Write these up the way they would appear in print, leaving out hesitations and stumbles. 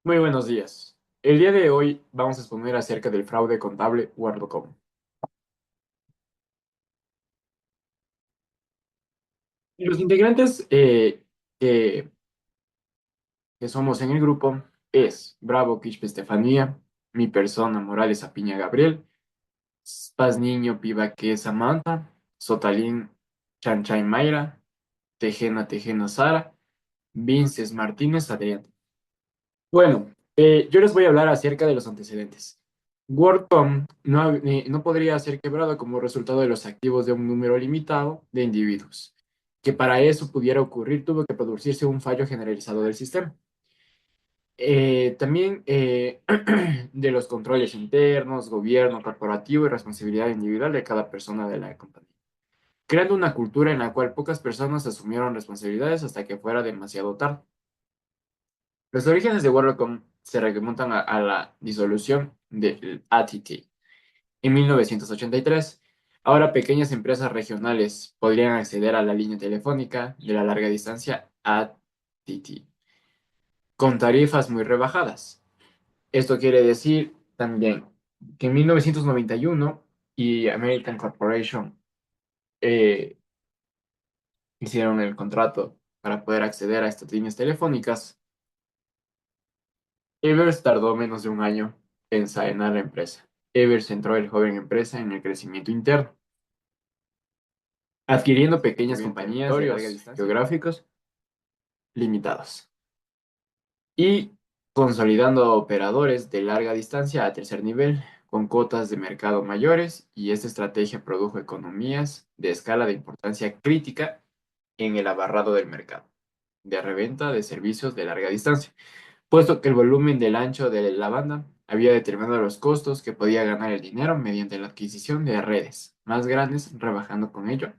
Muy buenos días. El día de hoy vamos a exponer acerca del fraude contable WorldCom. Y los integrantes que, que somos en el grupo es Bravo Quispe Estefanía, mi persona Morales Apiña Gabriel, Paz Niño Pibaque Samantha, Sotalín Chanchay Mayra, Tejena Sara, Vinces Martínez Adrián. Bueno, yo les voy a hablar acerca de los antecedentes. WorldCom no podría ser quebrado como resultado de los activos de un número limitado de individuos. Que para eso pudiera ocurrir, tuvo que producirse un fallo generalizado del sistema. También de los controles internos, gobierno corporativo y responsabilidad individual de cada persona de la compañía, creando una cultura en la cual pocas personas asumieron responsabilidades hasta que fuera demasiado tarde. Los orígenes de WorldCom se remontan a la disolución del AT&T en 1983. Ahora pequeñas empresas regionales podrían acceder a la línea telefónica de la larga distancia AT&T con tarifas muy rebajadas. Esto quiere decir también que en 1991 y American Corporation eh, hicieron el contrato para poder acceder a estas líneas telefónicas. Evers tardó menos de un año en ensaenar la empresa. Evers centró el joven empresa en el crecimiento interno, adquiriendo pequeñas compañías de larga distancia geográficos limitados y consolidando operadores de larga distancia a tercer nivel con cuotas de mercado mayores, y esta estrategia produjo economías de escala de importancia crítica en el abarrado del mercado de reventa de servicios de larga distancia, puesto que el volumen del ancho de la banda había determinado los costos que podía ganar el dinero mediante la adquisición de redes más grandes, rebajando con ello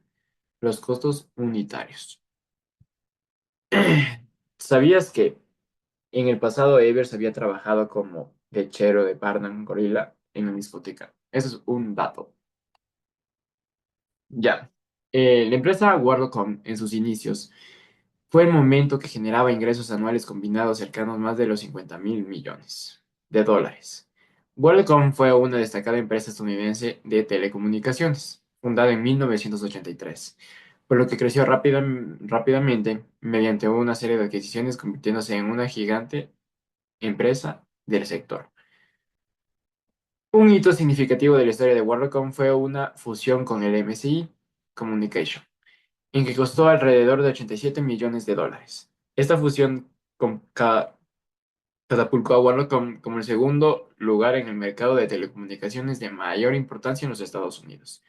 los costos unitarios. ¿Sabías que en el pasado Evers había trabajado como lechero de Barnum Gorilla en una discoteca? Eso es un dato. Ya. La empresa WorldCom en sus inicios fue el momento que generaba ingresos anuales combinados cercanos más de los 50.000 millones de dólares. WorldCom fue una destacada empresa estadounidense de telecomunicaciones, fundada en 1983, por lo que creció rápidamente mediante una serie de adquisiciones, convirtiéndose en una gigante empresa del sector. Un hito significativo de la historia de WorldCom fue una fusión con el MSI Communication, en que costó alrededor de 87 millones de dólares. Esta fusión con catapultó a WorldCom como el segundo lugar en el mercado de telecomunicaciones de mayor importancia en los Estados Unidos.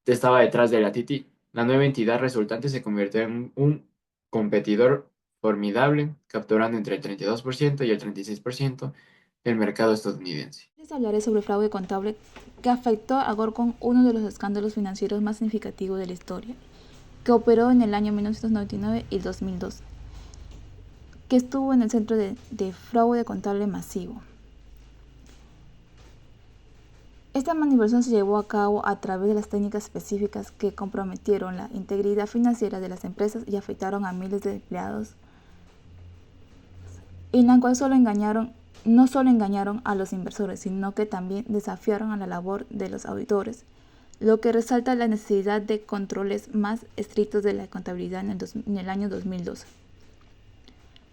Estaba detrás de la TT. La nueva entidad resultante se convirtió en un competidor formidable, capturando entre el 32% y el 36% del mercado estadounidense. Les hablaré sobre el fraude contable que afectó a Gorgon, uno de los escándalos financieros más significativos de la historia, que operó en el año 1999 y 2002, que estuvo en el centro de fraude contable masivo. Esta manipulación se llevó a cabo a través de las técnicas específicas que comprometieron la integridad financiera de las empresas y afectaron a miles de empleados, en la cual no solo engañaron a los inversores, sino que también desafiaron a la labor de los auditores, lo que resalta la necesidad de controles más estrictos de la contabilidad en el año 2012,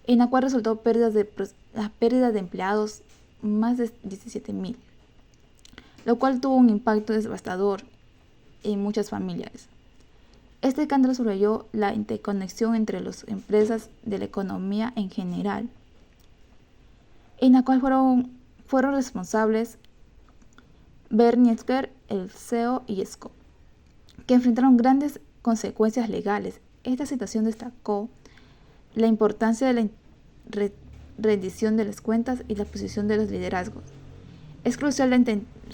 en la cual resultó la pérdida de empleados más de 17.000, lo cual tuvo un impacto devastador en muchas familias. Este escándalo subrayó la interconexión entre las empresas de la economía en general, en la cual fueron responsables Berniesker, el CEO y Scott, que enfrentaron grandes consecuencias legales. Esta situación destacó la importancia de la rendición de las cuentas y la posición de los liderazgos. Es crucial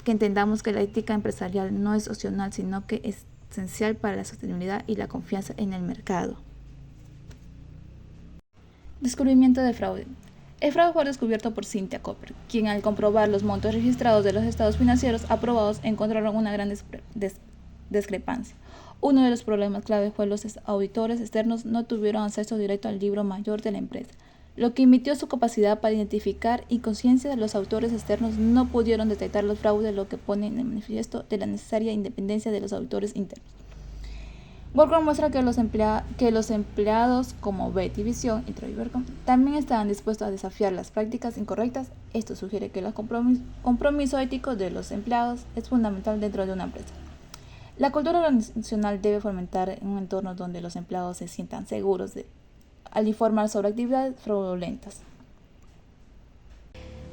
que entendamos que la ética empresarial no es opcional, sino que es esencial para la sostenibilidad y la confianza en el mercado. Descubrimiento del fraude. El fraude fue descubierto por Cynthia Cooper, quien al comprobar los montos registrados de los estados financieros aprobados encontraron una gran discrepancia. Uno de los problemas clave fue que los auditores externos no tuvieron acceso directo al libro mayor de la empresa, lo que limitó su capacidad para identificar y conciencia de los autores externos no pudieron detectar los fraudes, lo que pone en el manifiesto de la necesaria independencia de los auditores internos. WorldCom muestra que los empleados como Betty Vision y Troy Bercom también estaban dispuestos a desafiar las prácticas incorrectas. Esto sugiere que el compromiso ético de los empleados es fundamental dentro de una empresa. La cultura organizacional debe fomentar un entorno donde los empleados se sientan seguros al informar sobre actividades fraudulentas.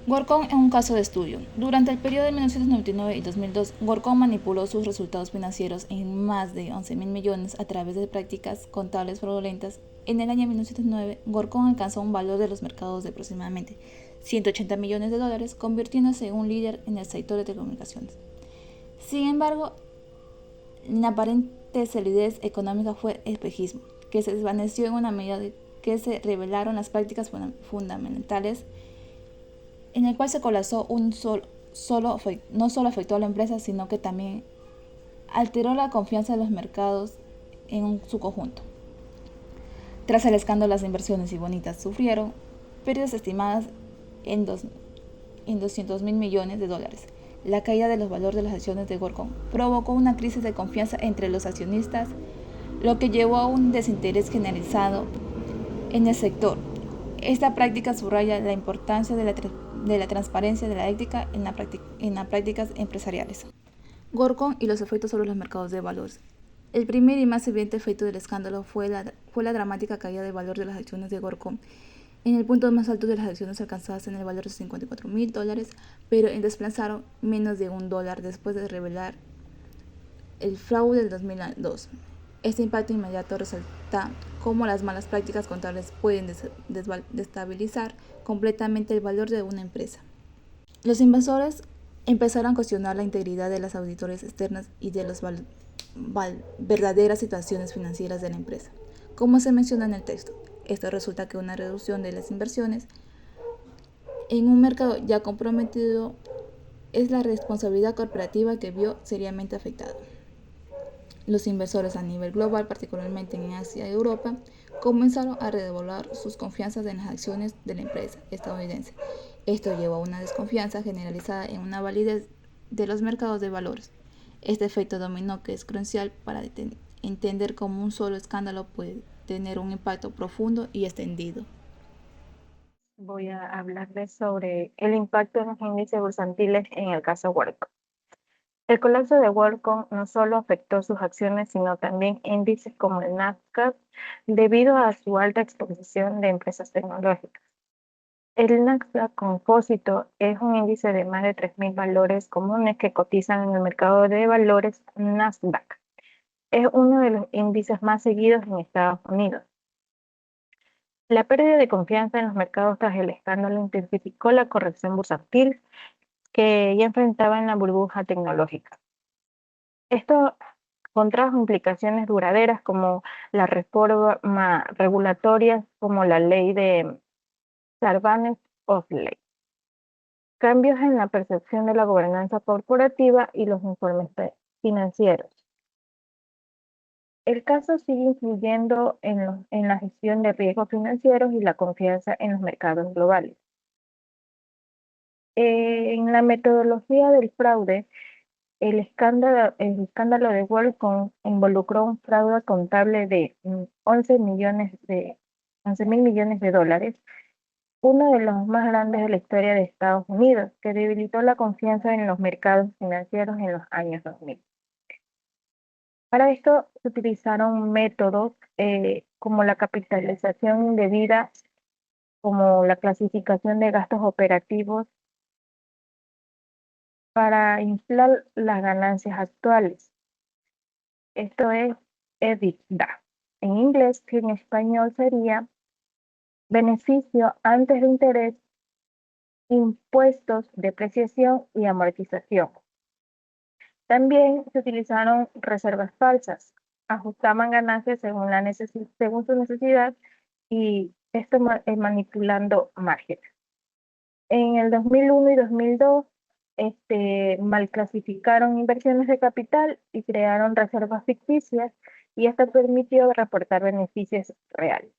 WorldCom es un caso de estudio. Durante el periodo de 1999 y 2002, WorldCom manipuló sus resultados financieros en más de 11.000 millones a través de prácticas contables fraudulentas. En el año 1909, WorldCom alcanzó un valor de los mercados de aproximadamente 180 millones de dólares, convirtiéndose en un líder en el sector de telecomunicaciones. Sin embargo, la aparente solidez económica fue espejismo, que se desvaneció en una medida de que se revelaron las prácticas fundamentales en el cual se colapsó no solo afectó a la empresa, sino que también alteró la confianza de los mercados en su conjunto. Tras el escándalo, las inversiones y bonitas sufrieron pérdidas estimadas en 200.000 millones de dólares. La caída de los valores de las acciones de WorldCom provocó una crisis de confianza entre los accionistas, lo que llevó a un desinterés generalizado en el sector. Esta práctica subraya la importancia de la transparencia y de la ética en las prácticas empresariales. WorldCom y los efectos sobre los mercados de valores. El primer y más evidente efecto del escándalo fue la dramática caída del valor de las acciones de WorldCom. En el punto más alto de las acciones alcanzadas en el valor de $54.000, pero desplazaron menos de $1 después de revelar el fraude del 2002. Este impacto inmediato resalta cómo las malas prácticas contables pueden destabilizar completamente el valor de una empresa. Los inversores empezaron a cuestionar la integridad de las auditorías externas y de las verdaderas situaciones financieras de la empresa. Como se menciona en el texto, esto resulta que una reducción de las inversiones en un mercado ya comprometido es la responsabilidad corporativa que vio seriamente afectada. Los inversores a nivel global, particularmente en Asia y Europa, comenzaron a redoblar sus confianzas en las acciones de la empresa estadounidense. Esto llevó a una desconfianza generalizada en una validez de los mercados de valores. Este efecto dominó que es crucial para entender cómo un solo escándalo puede tener un impacto profundo y extendido. Voy a hablarles sobre el impacto de los índices bursátiles en el caso WorldCom. El colapso de WorldCom no solo afectó sus acciones, sino también índices como el Nasdaq, debido a su alta exposición de empresas tecnológicas. El Nasdaq Composite es un índice de más de 3.000 valores comunes que cotizan en el mercado de valores Nasdaq. Es uno de los índices más seguidos en Estados Unidos. La pérdida de confianza en los mercados tras el escándalo intensificó la corrección bursátil que ya enfrentaba en la burbuja tecnológica. Esto contrajo implicaciones duraderas como la reforma regulatoria, como la ley de Sarbanes-Oxley, cambios en la percepción de la gobernanza corporativa y los informes financieros. El caso sigue influyendo en la gestión de riesgos financieros y la confianza en los mercados globales. En la metodología del fraude, el escándalo de WorldCom involucró un fraude contable de 11.000 millones de dólares, uno de los más grandes de la historia de Estados Unidos, que debilitó la confianza en los mercados financieros en los años 2000. Para esto se utilizaron métodos como la capitalización indebida, como la clasificación de gastos operativos para inflar las ganancias actuales. Esto es EBITDA. En inglés, que en español sería beneficio antes de interés, impuestos, depreciación y amortización. También se utilizaron reservas falsas, ajustaban ganancias según su necesidad y esto manipulando márgenes. En el 2001 y 2002, mal clasificaron inversiones de capital y crearon reservas ficticias y esto permitió reportar beneficios reales.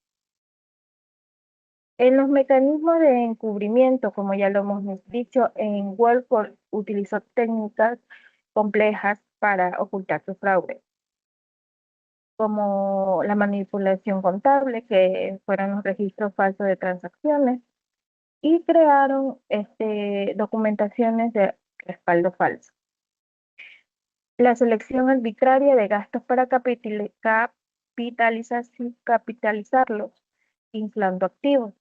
En los mecanismos de encubrimiento, como ya lo hemos dicho, en WorldCoin utilizó técnicas complejas para ocultar su fraude, como la manipulación contable, que fueron los registros falsos de transacciones, y crearon documentaciones de respaldo falso. La selección arbitraria de gastos para capitalizarlos, inflando activos.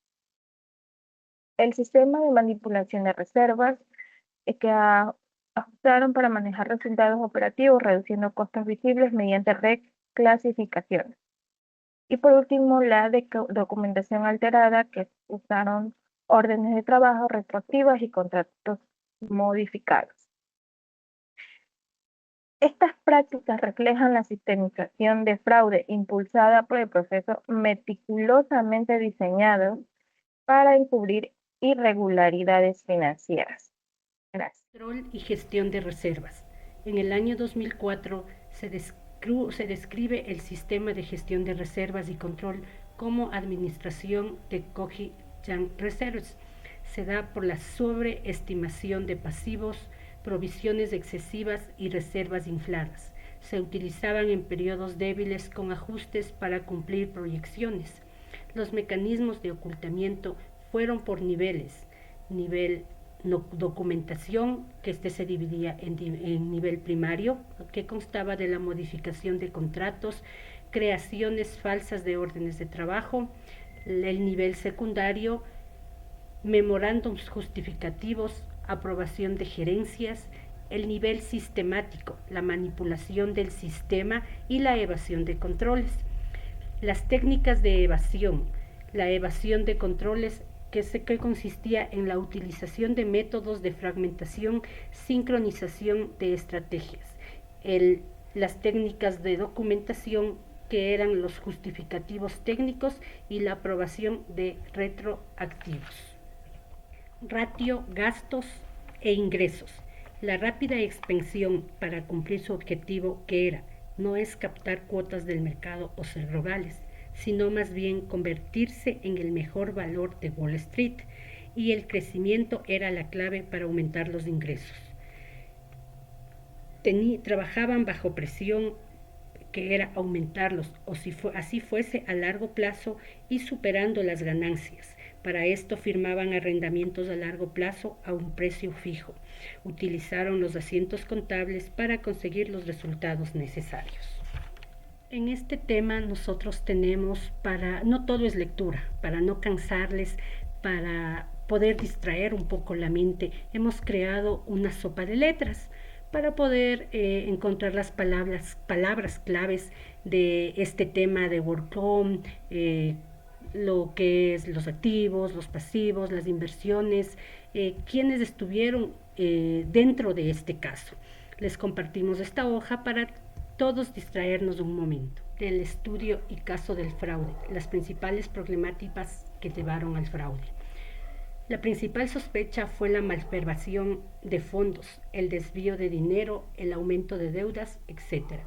El sistema de manipulación de reservas que ajustaron para manejar resultados operativos, reduciendo costos visibles mediante reclasificaciones. Y por último, la documentación alterada, que usaron órdenes de trabajo retroactivas y contratos modificados. Estas prácticas reflejan la sistemización de fraude impulsada por el proceso meticulosamente diseñado para encubrir irregularidades financieras. Gracias. Control y gestión de reservas. En el año 2004 se describe el sistema de gestión de reservas y control como administración de Cogent Reserves. Se da por la sobreestimación de pasivos, provisiones excesivas y reservas infladas. Se utilizaban en periodos débiles con ajustes para cumplir proyecciones. Los mecanismos de ocultamiento fueron por niveles. Nivel documentación, que se dividía en nivel primario, que constaba de la modificación de contratos, creaciones falsas de órdenes de trabajo. El nivel secundario, memorándums justificativos, aprobación de gerencias. El nivel sistemático, la manipulación del sistema y la evasión de controles. Las técnicas de evasión, la evasión de controles, que consistía en la utilización de métodos de fragmentación, sincronización de estrategias. Las técnicas de documentación, que eran los justificativos técnicos y la aprobación de retroactivos. Ratio, gastos e ingresos. La rápida expansión para cumplir su objetivo, que era no es captar cuotas del mercado o ser globales, sino más bien convertirse en el mejor valor de Wall Street, y el crecimiento era la clave para aumentar los ingresos. Trabajaban bajo presión, que era aumentarlos, o si así fuese a largo plazo, y superando las ganancias. Para esto firmaban arrendamientos a largo plazo a un precio fijo. Utilizaron los asientos contables para conseguir los resultados necesarios. En este tema nosotros tenemos, no todo es lectura, para no cansarles, para poder distraer un poco la mente, hemos creado una sopa de letras para poder encontrar las palabras claves de este tema de WorldCoin, lo que es los activos, los pasivos, las inversiones, quienes estuvieron dentro de este caso. Les compartimos esta hoja para todos distraernos un momento. Del estudio y caso del fraude, las principales problemáticas que llevaron al fraude. La principal sospecha fue la malversación de fondos, el desvío de dinero, el aumento de deudas, etc.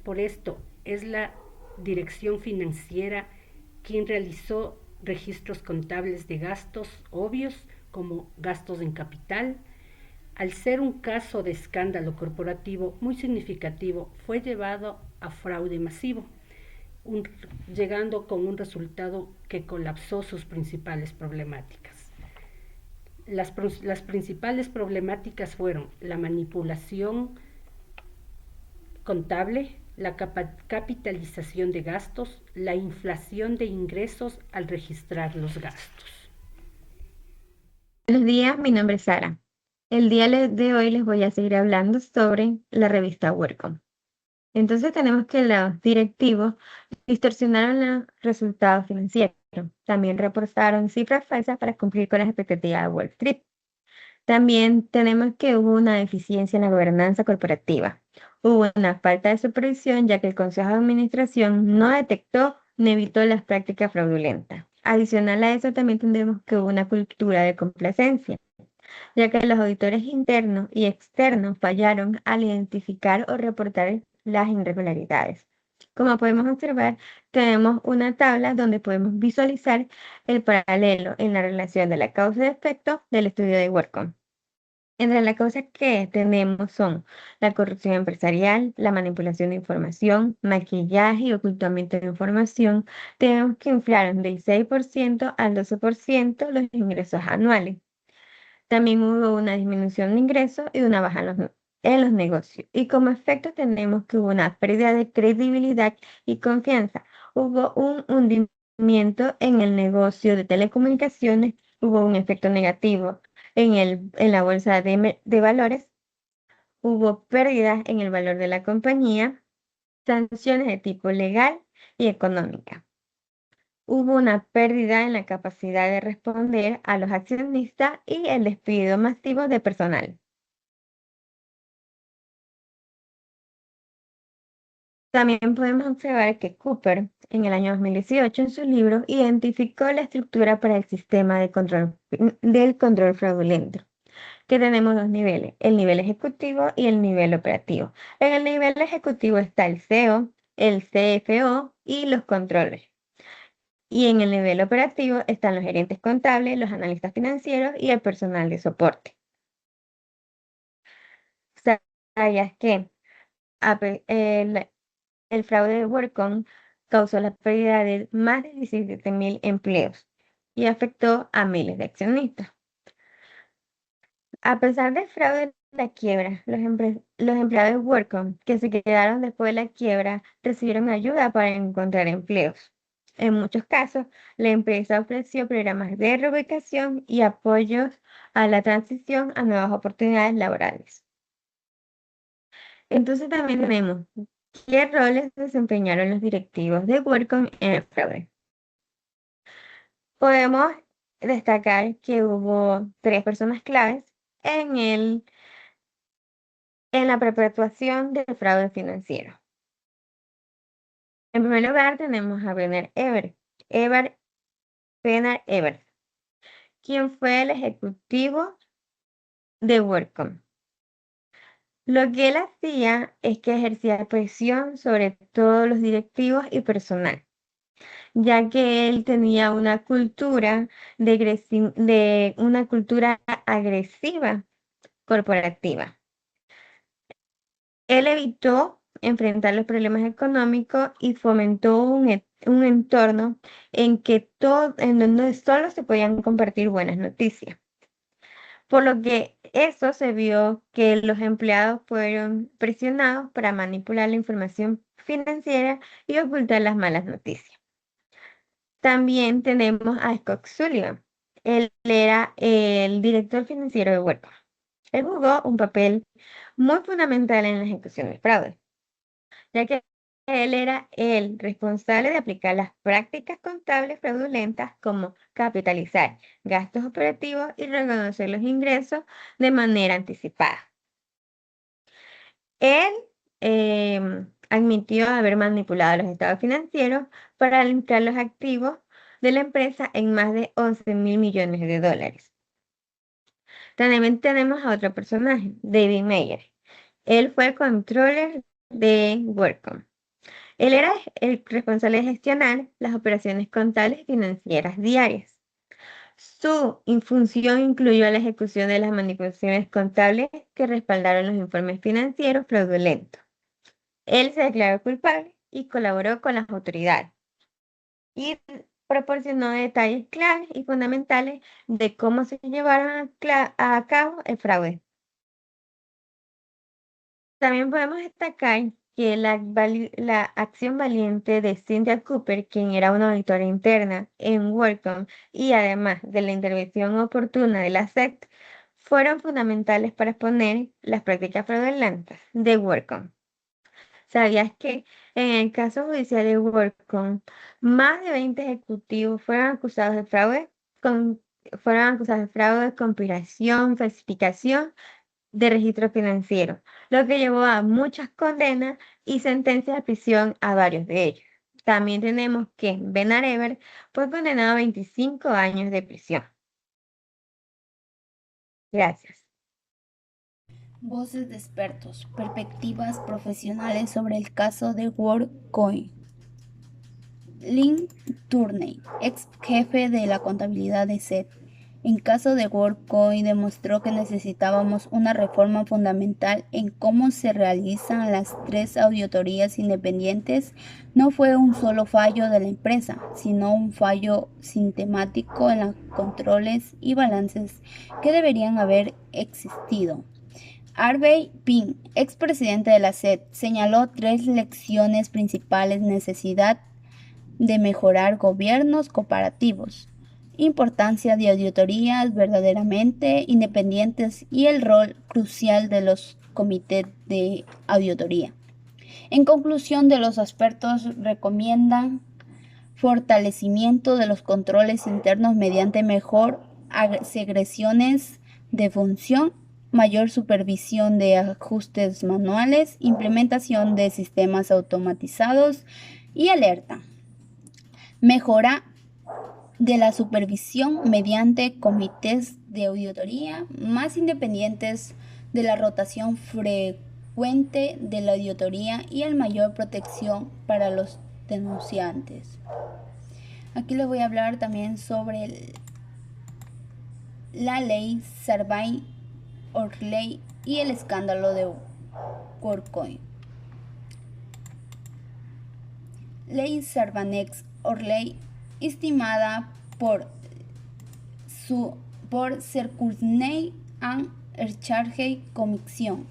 Por esto, es la Dirección Financiera quien realizó registros contables de gastos obvios, como gastos en capital. Al ser un caso de escándalo corporativo muy significativo, fue llevado a fraude masivo, llegando con un resultado que colapsó sus principales problemáticas. Las principales problemáticas fueron la manipulación contable, la capitalización de gastos, la inflación de ingresos al registrar los gastos. Buenos días, mi nombre es Sara. El día de hoy les voy a seguir hablando sobre la revista WorldCoin. Entonces tenemos que los directivos distorsionaron los resultados financieros. También reportaron cifras falsas para cumplir con las expectativas de Wall Street. También tenemos que hubo una deficiencia en la gobernanza corporativa. Hubo una falta de supervisión, ya que el Consejo de Administración no detectó ni evitó las prácticas fraudulentas. Adicional a eso, también tendremos que hubo una cultura de complacencia, ya que los auditores internos y externos fallaron al identificar o reportar las irregularidades. Como podemos observar, tenemos una tabla donde podemos visualizar el paralelo en la relación de la causa y efecto del estudio de WorkCom. Entre las causas que tenemos son la corrupción empresarial, la manipulación de información, maquillaje y ocultamiento de información. Tenemos que inflaron del 6% al 12% los ingresos anuales. También hubo una disminución de ingresos y una baja en los negocios. Y como efecto tenemos que hubo una pérdida de credibilidad y confianza. Hubo un hundimiento en el negocio de telecomunicaciones, hubo un efecto negativo en la bolsa de valores, hubo pérdidas en el valor de la compañía, sanciones de tipo legal y económica. Hubo una pérdida en la capacidad de responder a los accionistas y el despido masivo de personal. También podemos observar que Cooper, en el año 2018, en su libro, identificó la estructura para el sistema del control fraudulento, que tenemos dos niveles, el nivel ejecutivo y el nivel operativo. En el nivel ejecutivo está el CEO, el CFO y los controles. Y en el nivel operativo están los gerentes contables, los analistas financieros y el personal de soporte. ¿Sabías que el fraude de WorkCom causó la pérdida de más de 17.000 empleos y afectó a miles de accionistas? A pesar del fraude de la quiebra, los empleados de WorkCom que se quedaron después de la quiebra recibieron ayuda para encontrar empleos. En muchos casos, la empresa ofreció programas de reubicación y apoyos a la transición a nuevas oportunidades laborales. Entonces también tenemos qué roles desempeñaron los directivos de WorkCom en el fraude. Podemos destacar que hubo 3 personas claves en la perpetuación del fraude financiero. En primer lugar tenemos a Bernard Evers, quien fue el ejecutivo de WorkCom. Lo que él hacía es que ejercía presión sobre todos los directivos y personal, ya que él tenía una cultura una cultura agresiva corporativa. Él evitó enfrentar los problemas económicos y fomentó un entorno en donde solo se podían compartir buenas noticias. Por lo que eso se vio que los empleados fueron presionados para manipular la información financiera y ocultar las malas noticias. También tenemos a Scott Sullivan. Él era el director financiero de WorkCom. Él jugó un papel muy fundamental en la ejecución del fraude, ya que él era el responsable de aplicar las prácticas contables fraudulentas como capitalizar gastos operativos y reconocer los ingresos de manera anticipada. Él admitió haber manipulado los estados financieros para limpiar los activos de la empresa en más de 11.000 millones de dólares. También tenemos a otro personaje, David Meyer. Él fue el controller de WorkCom. Él era el responsable de gestionar las operaciones contables y financieras diarias. Su función incluyó la ejecución de las manipulaciones contables que respaldaron los informes financieros fraudulentos. Él se declaró culpable y colaboró con las autoridades y proporcionó detalles claves y fundamentales de cómo se llevaron a cabo el fraude. También podemos destacar que la acción valiente de Cynthia Cooper, quien era una auditora interna en WorkCom, y además de la intervención oportuna de la SEC, fueron fundamentales para exponer las prácticas fraudulentas de WorkCom. ¿Sabías que en el caso judicial de WorkCom, más de 20 ejecutivos fueron acusados de fraude? Fueron acusados de fraude, conspiración, falsificación de registro financiero, lo que llevó a muchas condenas y sentencias de prisión a varios de ellos. También tenemos que Bernard Evers fue condenado a 25 años de prisión. Gracias. Voces de expertos, perspectivas profesionales sobre el caso de WorldCoin. Lynn Turney, ex jefe de la contabilidad de SED, en caso de WorldCoin demostró que necesitábamos una reforma fundamental en cómo se realizan las 3 auditorías independientes. No fue un solo fallo de la empresa, sino un fallo sistemático en los controles y balances que deberían haber existido. Harvey Pink, expresidente de la SED, señaló 3 lecciones principales: necesidad de mejorar gobiernos cooperativos, importancia de auditorías verdaderamente independientes y el rol crucial de los comités de auditoría. En conclusión, de los expertos recomiendan fortalecimiento de los controles internos mediante mejor segregaciones de función, mayor supervisión de ajustes manuales, implementación de sistemas automatizados y alerta. Mejora de la supervisión mediante comités de auditoría más independientes, de la rotación frecuente de la auditoría y el mayor protección para los denunciantes. Aquí les voy a hablar también sobre la ley Sarbanes-Oxley y el escándalo de WorldCoin. Ley Sarbanes-Oxley, estimada por Securities and Exchange Commission.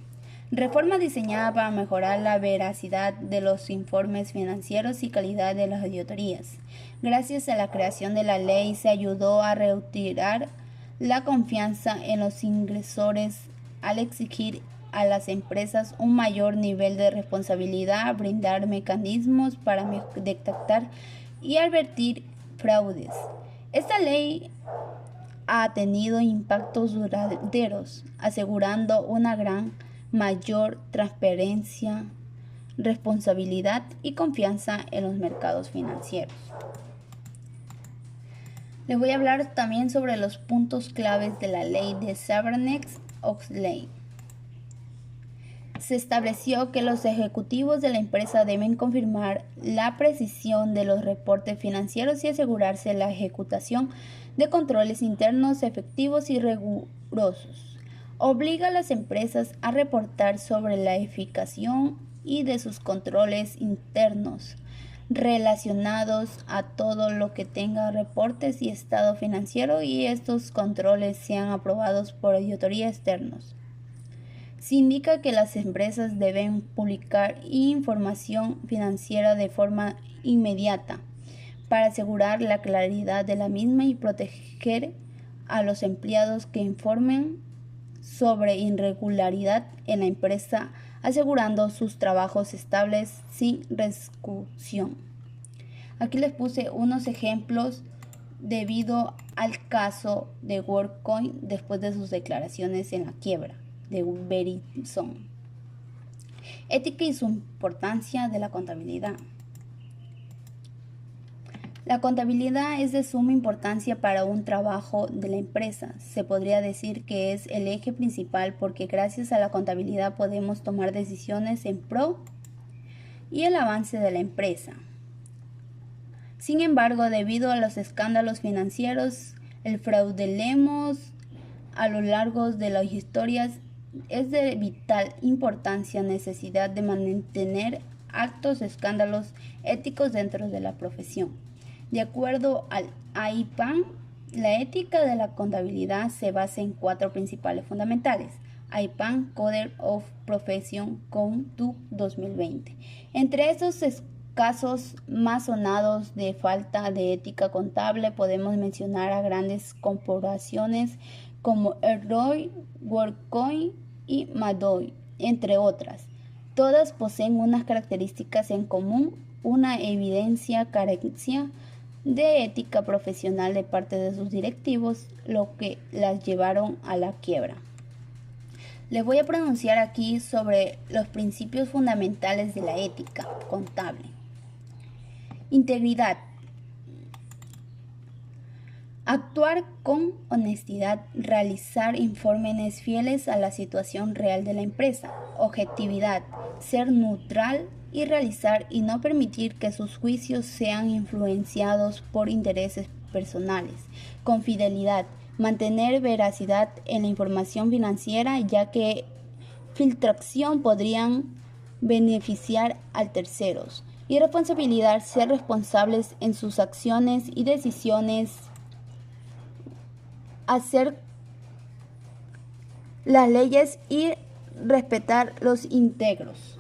Reforma diseñada para mejorar la veracidad de los informes financieros y calidad de las auditorías. Gracias a la creación de la ley se ayudó a retirar la confianza en los ingresores al exigir a las empresas un mayor nivel de responsabilidad, brindar mecanismos para detectar y advertir fraudes. Esta ley ha tenido impactos duraderos, asegurando una gran mayor transparencia, responsabilidad y confianza en los mercados financieros. Les voy a hablar también sobre los puntos claves de la ley de Sarbanes-Oxley. Se estableció que los ejecutivos de la empresa deben confirmar la precisión de los reportes financieros y asegurarse la ejecución de controles internos efectivos y rigurosos. Obliga a las empresas a reportar sobre la eficacia y de sus controles internos relacionados a todo lo que tenga reportes y estado financiero, y estos controles sean aprobados por auditoría externos. Se indica que las empresas deben publicar información financiera de forma inmediata para asegurar la claridad de la misma y proteger a los empleados que informen sobre irregularidad en la empresa, asegurando sus trabajos estables sin repercusión. Aquí les puse unos ejemplos debido al caso de WorldCoin después de sus declaraciones en la quiebra de Verizon. Ética y su importancia de la contabilidad. La contabilidad es de suma importancia para un trabajo de la empresa. Se podría decir que es el eje principal, porque gracias a la contabilidad podemos tomar decisiones en pro y el avance de la empresa. Sin embargo, debido a los escándalos financieros, el fraudulentos a lo largo de las historias, es de vital importancia necesidad de mantener altos escándalos éticos dentro de la profesión. De acuerdo al AIPAN, la ética de la contabilidad se basa en 4 principales fundamentales. AIPAN Code of Profession Conduct 2020. Entre estos casos más sonados de falta de ética contable podemos mencionar a grandes corporaciones como Deloitte, WorldCoin y Madoff, entre otras. Todas poseen unas características en común: una evidencia carencia de ética profesional de parte de sus directivos, lo que las llevaron a la quiebra. Les voy a pronunciar aquí sobre los principios fundamentales de la ética contable. Integridad. Actuar con honestidad, realizar informes fieles a la situación real de la empresa, objetividad, ser neutral y realizar y no permitir que sus juicios sean influenciados por intereses personales, con fidelidad, mantener veracidad en la información financiera, ya que filtración podrían beneficiar a terceros, y responsabilidad, ser responsables en sus acciones y decisiones, hacer las leyes y respetar los íntegros.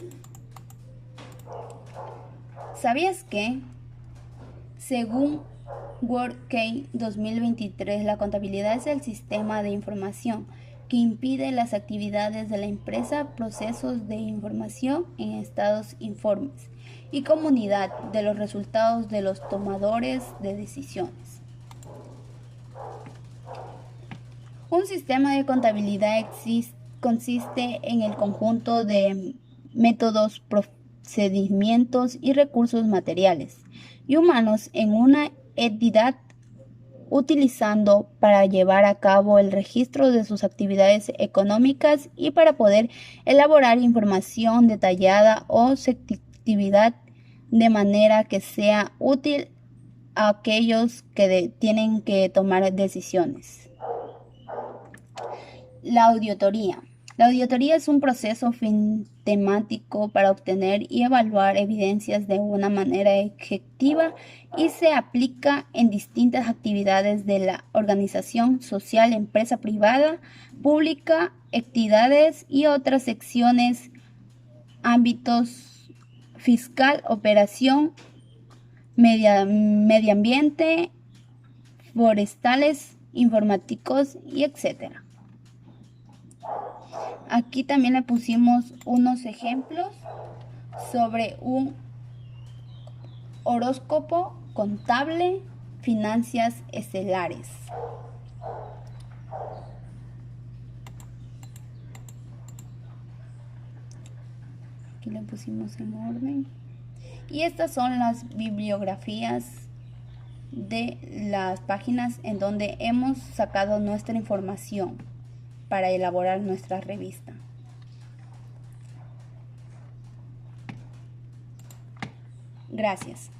¿Sabías que, según WorldCoin 2023, la contabilidad es el sistema de información que impide las actividades de la empresa, procesos de información en estados, informes y comunidad de los resultados de los tomadores de decisiones? Un sistema de contabilidad consiste en el conjunto de métodos, procedimientos y recursos materiales y humanos en una entidad utilizando para llevar a cabo el registro de sus actividades económicas y para poder elaborar información detallada o selectividad de manera que sea útil a aquellos que tienen que tomar decisiones. La auditoría. La auditoría es un proceso temático para obtener y evaluar evidencias de una manera objetiva y se aplica en distintas actividades de la organización social, empresa privada, pública, entidades y otras secciones, ámbitos fiscal, operación, medio ambiente, forestales, informáticos y etc. Aquí también le pusimos unos ejemplos sobre un horóscopo contable, finanzas estelares. Aquí le pusimos en orden. Y estas son las bibliografías de las páginas en donde hemos sacado nuestra información para elaborar nuestra revista. Gracias.